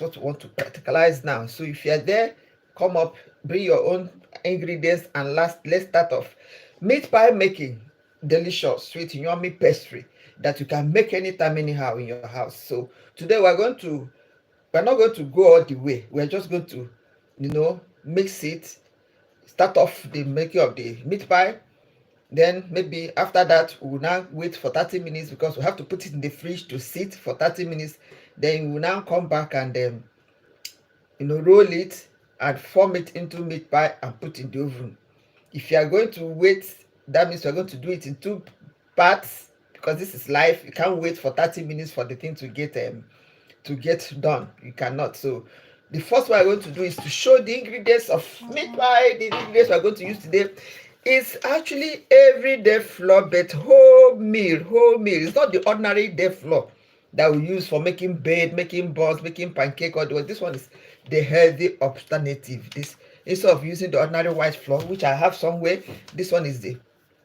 what we want to practicalize now. So if you're there, come up, bring your own ingredients, and let's start off. Meat pie making, delicious, sweet, yummy pastry that you can make anytime, anyhow in your house. So today we're not going to go all the way. We're just going to, mix it, start off the making of the meat pie. Then maybe after that we will now wait for 30 minutes because we have to put it in the fridge to sit for 30 minutes. Then we will now come back and roll it and form it into meat pie and put in the oven. If you are going to wait, that means you're going to do it in two parts because this is live. You can't wait for 30 minutes for the thing to get done. You cannot. So the first one I'm going to do is to show the ingredients of meat pie. The ingredients we're going to use today is actually everyday flour, but wholemeal. It's not the ordinary day flour that we use for making bread, making buns, making pancake. Or this one is the healthy alternative. This, instead of using the ordinary white flour, which I have somewhere, this one is the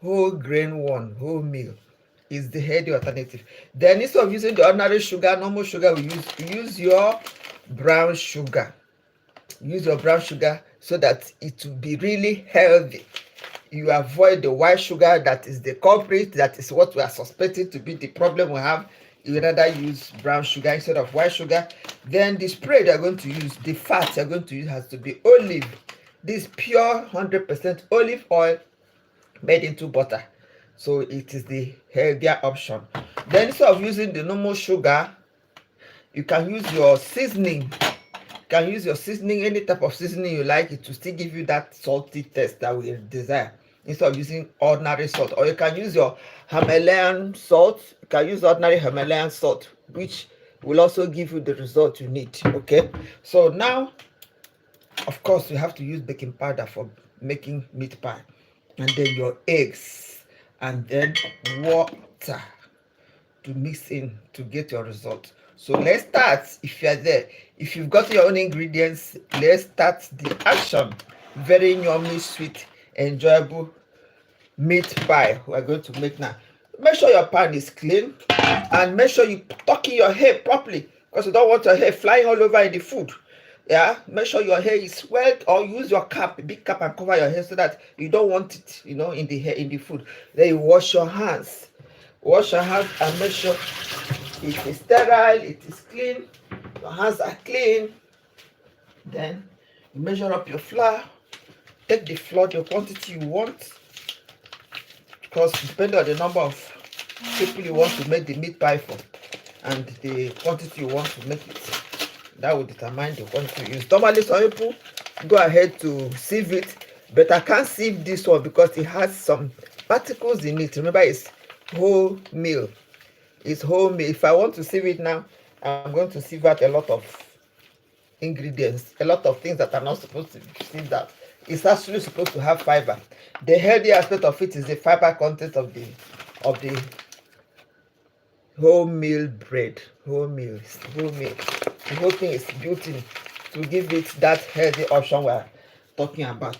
whole grain one, wholemeal. Is the healthy alternative. Then instead of using the ordinary sugar, normal sugar, we use your brown sugar. Use your brown sugar so that it will be really healthy. You avoid the white sugar that is the culprit, that is what we are suspecting to be the problem we have. You rather use brown sugar instead of white sugar. Then the spread you're going to use, the fat you're going to use has to be olive. This pure 100% olive oil made into butter. So it is the healthier option. Then instead of using the normal sugar, you can use your seasoning. You can use your seasoning, any type of seasoning you like. It will still give you that salty taste that we desire, instead of using ordinary salt. Or you can use your Himalayan salt. You can use ordinary Himalayan salt, which will also give you the result you need. Okay, so now of course you have to use baking powder for making meat pie, and then your eggs, and then water to mix in to get your result. So let's start. If you're there, if you've got your own ingredients, let's start the action. Very yummy, sweet, enjoyable meat pie we're going to make now. Make sure your pan is clean, and make sure you tuck in your hair properly, because you don't want your hair flying all over in the food. Yeah, make sure your hair is well, or use your cap, big cap, and cover your hair so that you don't want it, in the hair, in the food. Then you wash your hands. Wash your hands and make sure it is sterile, it is clean, your hands are clean. Then you measure up your flour. Take the flour, the quantity you want, because depending on the number of people you want to make the meat pie for and the quantity you want to make it, that will determine the quantity you use. Normally some people go ahead to sieve it, but I can't sieve this one because it has some particles in it. Remember, it's wholemeal. It's wholemeal. If I want to sieve it now, I'm going to sieve out a lot of ingredients, a lot of things that are not supposed to be sieved out. It's actually supposed to have fiber. The healthy aspect of it is the fiber content of the wholemeal bread. Wholemeal. The whole thing is built in to give it that healthy option we're talking about.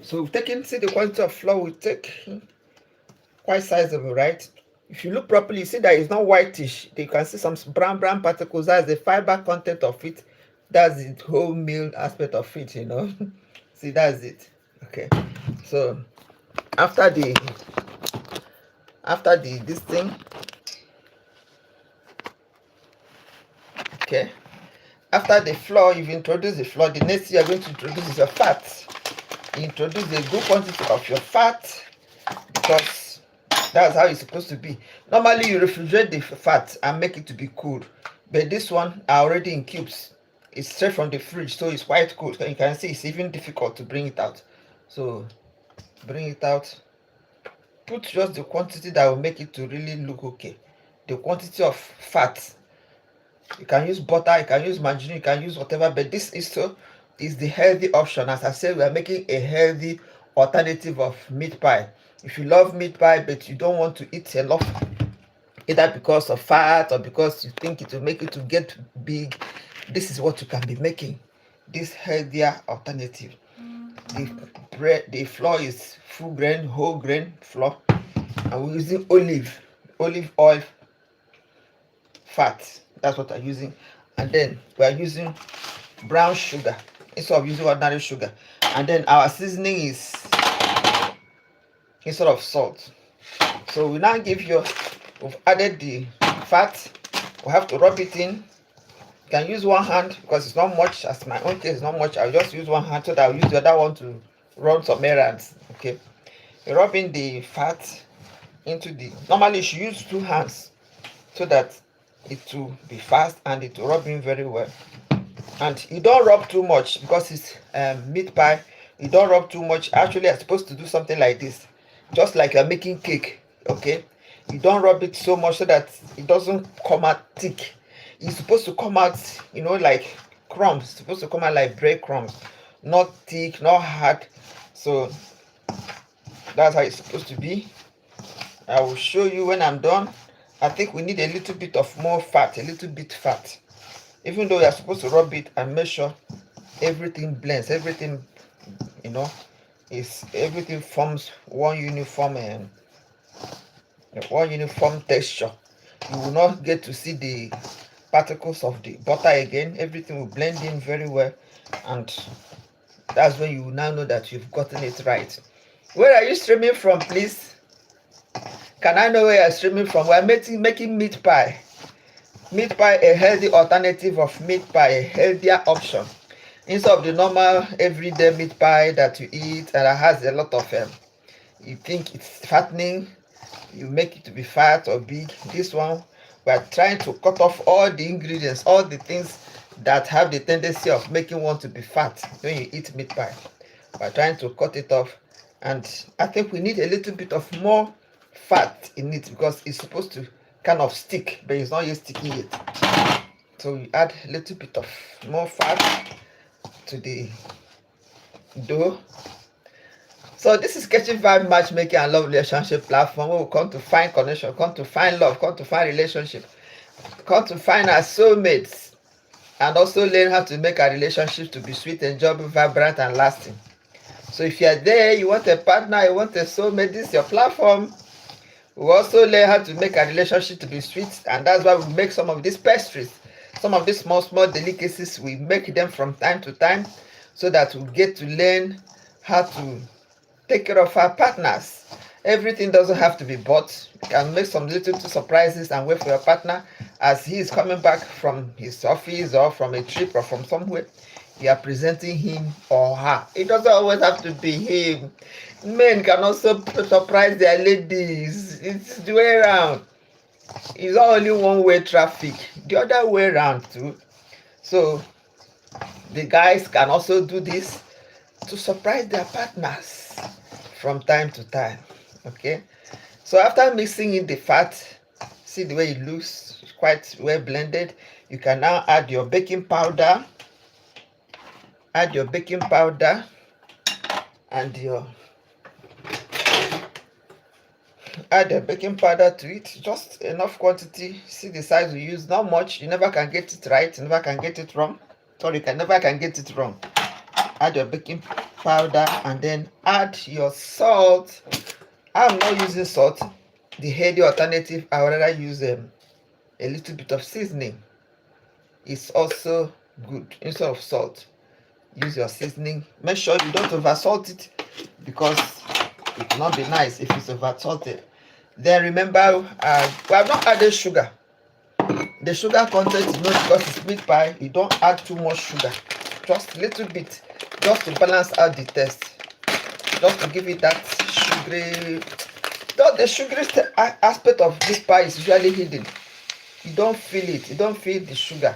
So we've taken, see the quantity of flour we take, quite sizable, right? If you look properly, you see that it's not whitish. You can see some brown particles. That's the fiber content of it. That's the wholemeal aspect of it, See, that's it. Okay, so after this thing, okay, after the flour, you've introduced the flour. The next thing you're going to introduce is your fat. You introduce a good quantity of your fat, because that's how it's supposed to be. Normally you refrigerate the fat and make it to be cool, but this one are already in cubes. It's straight from the fridge, so it's quite cool. So you can see it's even difficult to bring it out. So bring it out, put just the quantity that will make it to really look okay. The quantity of fat. You can use butter, you can use margarine, you can use whatever, but this is the healthy option. As I said, we are making a healthy alternative of meat pie. If you love meat pie but you don't want to eat enough, either because of fat or because you think it will make it to get big, this is what you can be making, this healthier alternative. The flour is full grain, whole grain flour, and we're using olive oil fat. That's what I'm using. and then we are using brown sugar instead of using ordinary sugar, and then our seasoning is instead of salt. So we now give you, we've added the fat, we have to rub it in. You can use one hand because it's not much, as my own case is not much. I'll just use one hand so that I'll use the other one to run some errands. Okay, you rub in the fat into the, normally you should use two hands so that it will be fast and it will rub in very well. And you don't rub too much because it's meat pie. You don't rub too much. Actually, I'm supposed to do something like this, just like you're making cake. Okay, you don't rub it so much so that it doesn't come out thick. It's supposed to come out, like crumbs. It's supposed to come out like bread crumbs, not thick, not hard. So that's how it's supposed to be. I will show you when I'm done. I think we need a little bit of more fat, a little bit fat. Even though we are supposed to rub it and make sure everything blends, everything, everything forms one uniform texture. You will not get to see the particles of the butter again. Everything will blend in very well, and that's when you will now know that you've gotten it right. Where are you streaming from, please? Can I know where you're streaming from? We're making meat pie. Meat pie, a healthy alternative of meat pie, a healthier option. Instead of the normal everyday meat pie that you eat and that has a lot of, you think it's fattening, you make it to be fat or big. This one, we're trying to cut off all the ingredients, all the things that have the tendency of making one to be fat when you eat meat pie. We're trying to cut it off, and I think we need a little bit of more fat in it because it's supposed to kind of stick, but it's not yet sticky yet. So we add a little bit of more fat to the dough. So this is Catching Vibe Matchmaking and Love Relationship platform where we come to find connection, come to find love, come to find relationship, come to find our soulmates, and also learn how to make our relationships to be sweet, enjoyable, vibrant, and lasting. So if you're there, you want a partner, you want a soulmate, this is your platform. We also learn how to make a relationship to be sweet, and that's why we make some of these pastries, some of these small delicacies. We make them from time to time so that we get to learn how to take care of our partners. Everything doesn't have to be bought. You can make some little surprises and wait for your partner as he is coming back from his office or from a trip or from somewhere. You are presenting him or her. It doesn't always have to be him. Men can also surprise their ladies. It's the way around. It's not only one-way traffic, the other way around too. So the guys can also do this to surprise their partners from time to time. Okay, so after mixing in the fat, see the way it looks, it's quite well blended. You can now add your baking powder. Add your baking powder and add the baking powder to it, just enough quantity. See the size we use, not much. You never can get it right, you never can get it wrong. Sorry, you never can get it wrong. Add your baking powder and then add your salt. I'm not using salt, the healthy alternative. I would rather use a little bit of seasoning. It's also good. Instead of salt, use your seasoning. Make sure you don't over salt it because it will not be nice if it's over salted. Then remember, we have not added sugar. The sugar content is not, because it's meat pie, you don't add too much sugar, just a little bit, just to balance out the taste, just to give it that sugary. Though the sugary aspect of this pie is usually hidden, you don't feel it, you don't feel the sugar.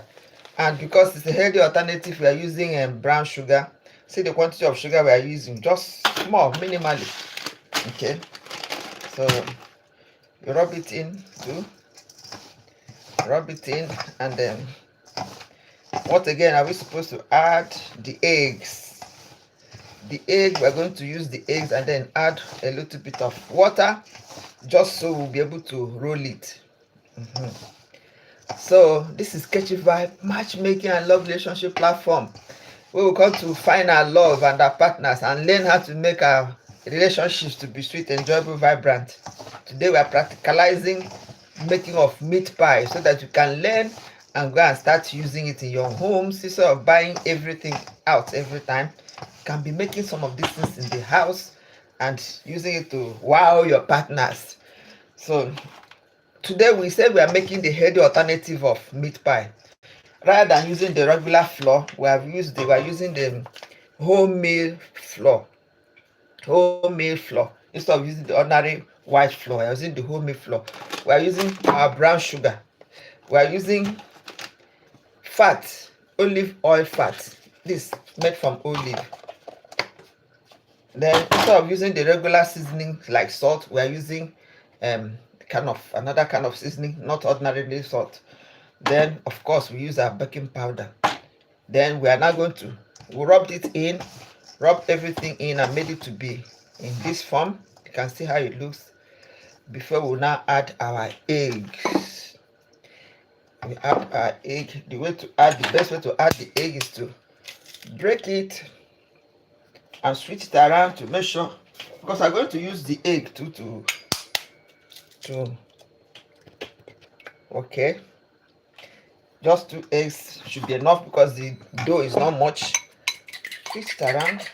And because it's a healthy alternative, we are using brown sugar. See the quantity of sugar we are using, just small, minimally. Okay, so you rub it in too, rub it in, and then what again are we supposed to add? The eggs. The egg, we're going to use the eggs and then add a little bit of water just so we'll be able to roll it. So this is Catchy Vibe Matchmaking and Love Relationship platform where we come to find our love and our partners and learn how to make our relationships to be sweet, enjoyable, vibrant. Today we are practicalizing making of meat pie so that you can learn and go and start using it in your homes instead of buying everything out every time. You can be making some of these things in the house and using it to wow your partners. So today we said we are making the healthy alternative of meat pie. Rather than using the regular flour, we are using the wholemeal flour. Wholemeal flour. Instead of using the ordinary white flour, we are using the wholemeal flour. We are using our brown sugar. We are using fat, olive oil fat. This made from olive. Then instead of using the regular seasoning like salt, we are using another kind of seasoning, not ordinarily salt. Then of course we use our baking powder. Then we are now going to rub everything in and made it to be in this form. You can see how it looks. Before we now add our eggs. We add our egg. The best way to add the egg is to break it and switch it around to make sure, because I'm going to use the egg to okay, just 2 eggs should be enough because the dough is not much. Switch it around.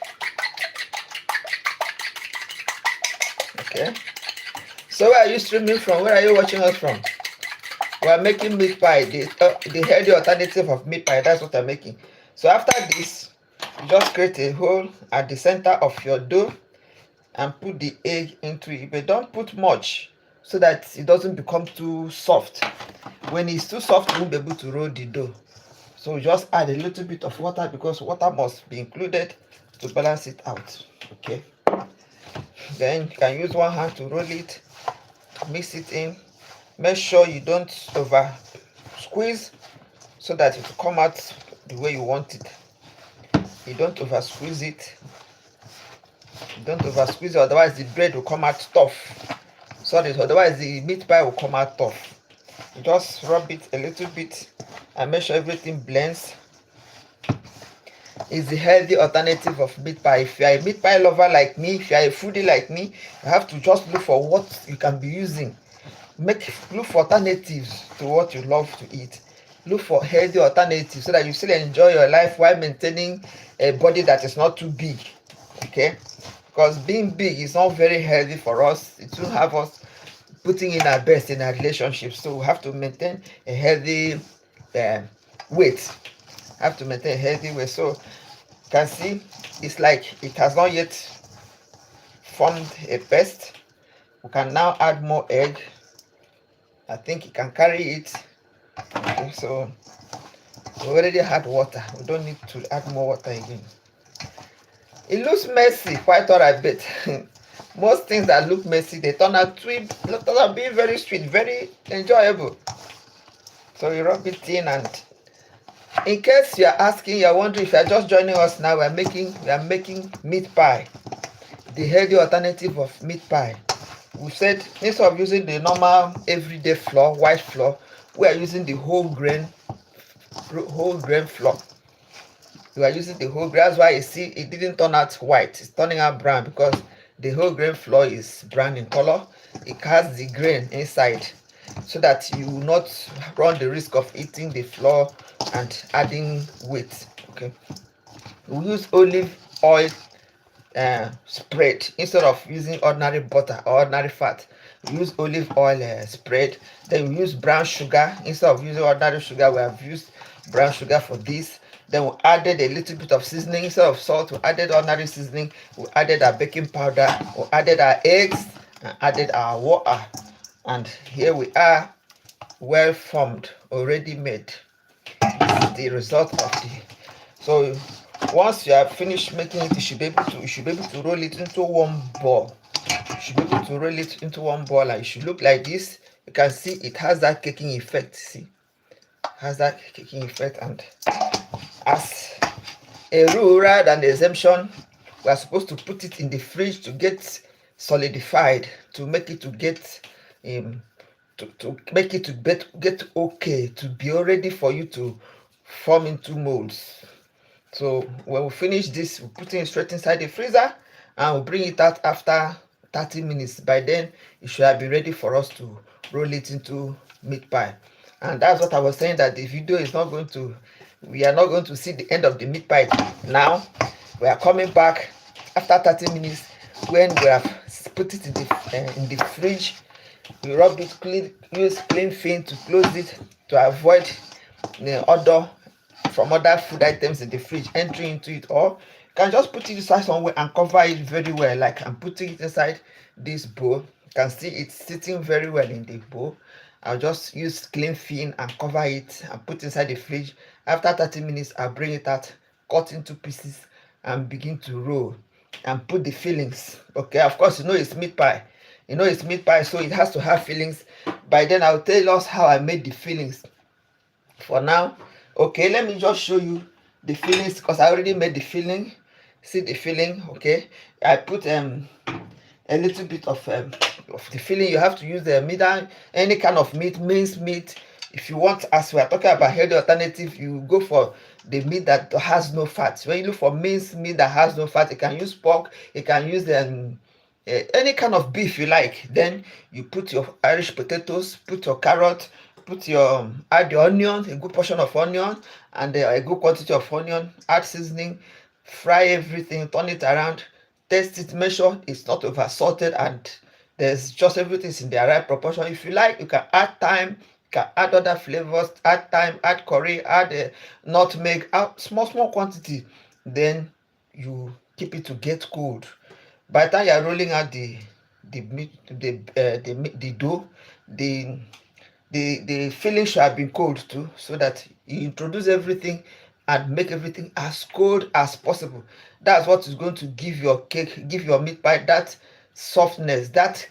Okay, so where are you streaming from? Where are you watching us from? We are making meat pie, the healthy alternative of meat pie. That's what I'm making. So after this, you just create a hole at the center of your dough and put the egg into it, but don't put much so that it doesn't become too soft. When it's too soft, you won't be able to roll the dough. So just add a little bit of water because water must be included to balance it out. Okay, then you can use one hand to roll it, mix it in. Make sure you don't over squeeze so that it will come out the way you want it. You don't over squeeze it. Otherwise the bread will come out tough. Sorry, otherwise the meat pie will come out tough. You just rub it a little bit and make sure everything blends. It's the healthy alternative of meat pie. If you are a meat pie lover like me, if you are a foodie like me, you have to just look for what you can be using. Look for alternatives to what you love to eat. Look for healthy alternatives so that you still enjoy your life while maintaining a body that is not too big. Okay, because being big is not very healthy for us. It will have us putting in our best in our relationship. So we have to maintain a healthy weight. Have to maintain a healthy weight. So you can see it's like it has not yet formed a paste. We can now add more egg. I think you can carry it. Okay, so we already had water. We don't need to add more water again. It looks messy, quite alright, but most things that look messy, they turn out to be very sweet, very enjoyable. So you rub it in, and in case you are asking, you are wondering if you are just joining us now, we are making meat pie, the healthy alternative of meat pie. We said instead of using the normal everyday flour, white flour, we are using the whole grain flour. We are using the whole grain. That's why you see it didn't turn out white. It's turning out brown because the whole grain flour is brown in color. It has the grain inside, so that you will not run the risk of eating the flour and adding weight. Okay, we use olive oil spread instead of using ordinary butter or ordinary fat. We use olive oil spread. Then we use brown sugar instead of using ordinary sugar. We have used brown sugar for this. Then we added a little bit of seasoning. Instead of salt, we added ordinary seasoning. We added our baking powder. We added our eggs and added our water. And here we are, well formed, already made. This is the result of the. So once you have finished making it, you should be able to roll it into one ball. You should be able to roll it into one ball, and it should look like this. You can see it has that caking effect. See, has that caking effect, and as a rule rather than the exemption, we are supposed to put it in the fridge to get solidified, to make it to get to make it to get okay, to be ready for you to form into molds. So when we finish this, we put it straight inside the freezer and we'll bring it out after 30 minutes. By then, it should have been ready for us to roll it into meat pie. And that's what I was saying, that the video is not going to, we are not going to see the end of the meat pie. Now we are coming back after 30 minutes when we have put it in the fridge. We rub it clean, use clean film to close it to avoid the odor from other food items in the fridge entering into it. Or you can just put it inside somewhere and cover it very well. Like I'm putting it inside this bowl, you can see it's sitting very well in the bowl. I'll just use clean film and cover it and put inside the fridge. After 30 minutes I'll bring it out, cut into pieces and begin to roll and put the fillings. Okay, of course, you know it's meat pie, so it has to have fillings. By then I'll tell us how I made the fillings. For now, okay, let me just show you the fillings because I already made the filling. See the filling. Okay, I put a little bit of the filling. You have to use the meat, any kind of meat, minced meat. If you want, as we are talking about healthy alternative, you go for the meat that has no fat. When you look for minced meat that has no fat, you can use pork, you can use any kind of beef you like. Then you put your Irish potatoes, put your carrot, put your add the onion, a good portion of onion, and a good quantity of onion. Add seasoning, fry everything, turn it around, taste it, make sure it's not over salted, and there's just everything's in the right proportion. If you like, you can add thyme, you can add other flavors, add thyme, add curry, add nutmeg, add small quantity. Then you keep it to get cold. By the time you are rolling out the meat, the dough, the the filling should have been cold too, so that you introduce everything and make everything as cold as possible. That's what is going to give your cake, give your meat pie that softness, that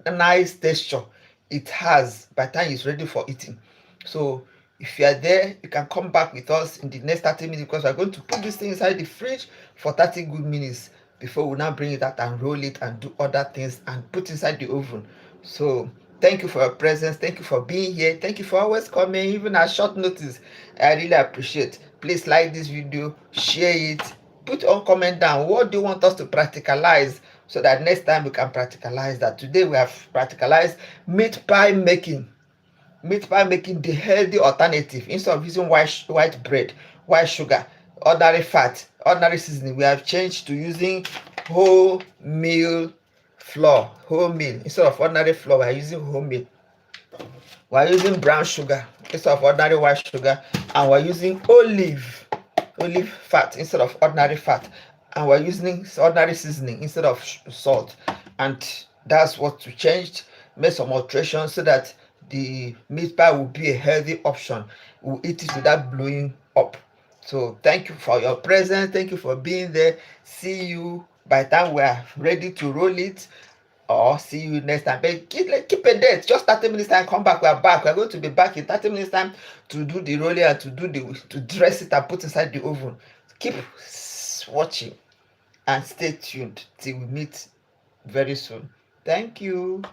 nice texture it has by the time it's ready for eating. So if you are there, you can come back with us in the next 30 minutes because we're going to put this thing inside the fridge for 30 good minutes before we now bring it out and roll it and do other things and put inside the oven. So thank you for your presence. Thank you for being here. Thank you for always coming, even at short notice. I really appreciate. Please like this video, share it, put on comment down. What do you want us to practicalize so that next time we can practicalize that? Today we have practicalized meat pie making. Meat pie making, the healthy alternative. Instead of using white bread, white sugar, ordinary fat, ordinary seasoning, we have changed to using wholemeal flour. Wholemeal. Instead of ordinary flour, we are using wholemeal. We are using brown sugar instead of ordinary white sugar, and we're using olive fat instead of ordinary fat, and we're using ordinary seasoning instead of salt. And that's what we changed, made some alterations so that the meat pie will be a healthy option. We'll eat it without blowing up. So thank you for your presence, thank you for being there. See you by the time we are ready to roll it, or see you next time. But keep a date. Just 30 minutes time, come back. We are back. We are going to be back in 30 minutes time to do the rolling and to dress it and put inside the oven. Keep watching and stay tuned till we meet very soon. Thank you.